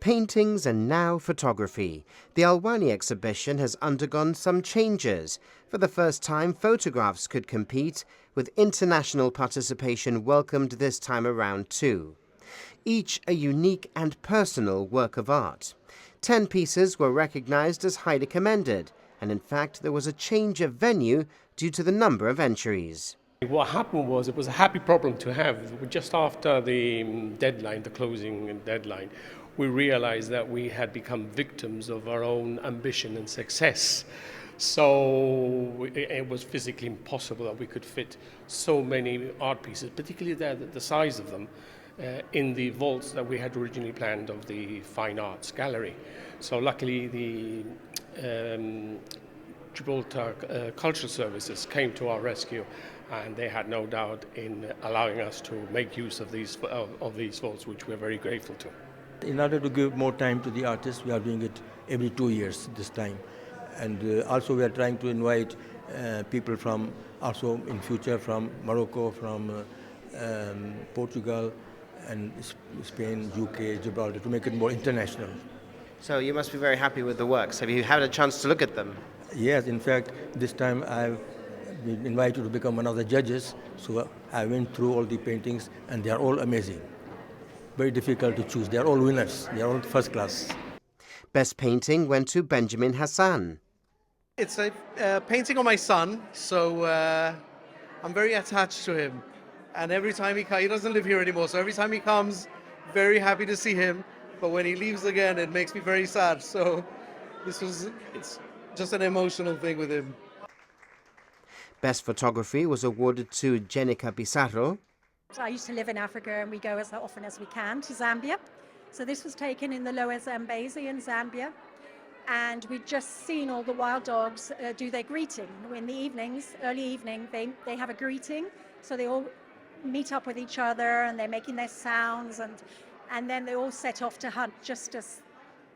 Paintings and now photography. The Alwani Exhibition has undergone some changes. For the first time, photographs could compete, with international participation welcomed this time around too. Each a unique and personal work of art. 10 pieces were recognized as highly commended, and in fact there was a change of venue due to the number of entries. What happened was, it was a happy problem to have. Just after the deadline, the closing deadline, we realized that we had become victims of our own ambition and success. So it was physically impossible that we could fit so many art pieces, particularly the size of them, in the vaults that we had originally planned of the Fine Arts Gallery. So luckily the Gibraltar Cultural Services came to our rescue, and they had no doubt in allowing us to make use of these vaults, which we're very grateful to. In order to give more time to the artists, we are doing it every 2 years this time. And also we are trying to invite people from, also in future, from Morocco, from Portugal, and Spain, UK, Gibraltar, to make it more international. So you must be very happy with the works. Have you had a chance to look at them? Yes, in fact, this time I've been invited to become one of the judges, so I went through all the paintings and they are all amazing. Very difficult to choose. They are all winners. They are all first class. Best painting went to Benjamin Hassan. It's a painting of my son, so I'm very attached to him. And every time he doesn't live here anymore, so every time he comes, very happy to see him. But when he leaves again, it makes me very sad. So it's just an emotional thing with him. Best photography was awarded to Jenica Pizarro. I used to live in Africa, and we go as often as we can to Zambia. So this was taken in the Lower Zambezi in Zambia. And we'd just seen all the wild dogs do their greeting. In the evenings, early evening, they have a greeting. So they all meet up with each other and they're making their sounds, and then they all set off to hunt just as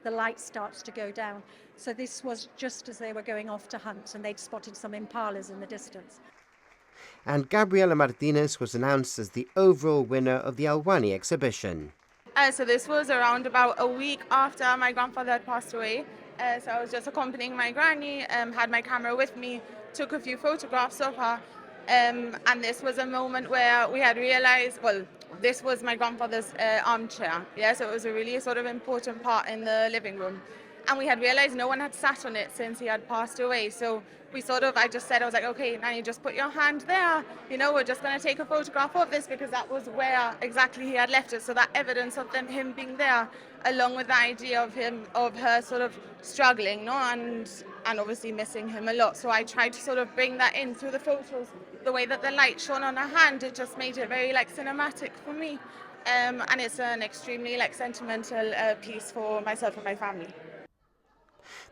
the light starts to go down. So this was just as they were going off to hunt, and they'd spotted some impalas in the distance. And Gabriella Martinez was announced as the overall winner of the Alwani Exhibition. So this was around about a week after my grandfather had passed away. So I was just accompanying my granny, had my camera with me, took a few photographs of her. And this was a moment where we had realized, well, this was my grandfather's armchair. Yeah, so it was a really sort of important part in the living room. And we had realized no one had sat on it since he had passed away. So I just said, I was like, okay, now you just put your hand there. You know, we're just going to take a photograph of this, because that was where exactly he had left it. So that evidence of him being there, along with the idea of her sort of struggling, no, and obviously missing him a lot. So I tried to sort of bring that in through the photos. The way that the light shone on her hand, it just made it very cinematic for me. And it's an extremely sentimental piece for myself and my family.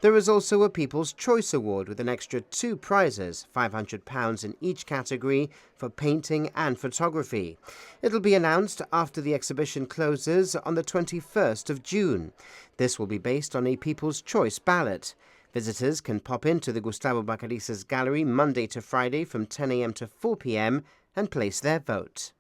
There is also a People's Choice Award with an extra 2 prizes, £500 in each category for painting and photography. It'll be announced after the exhibition closes on the 21st of June. This will be based on a People's Choice ballot. Visitors can pop into the Gustavo Bacarices Gallery Monday to Friday from 10 a.m. to 4 p.m. and place their vote.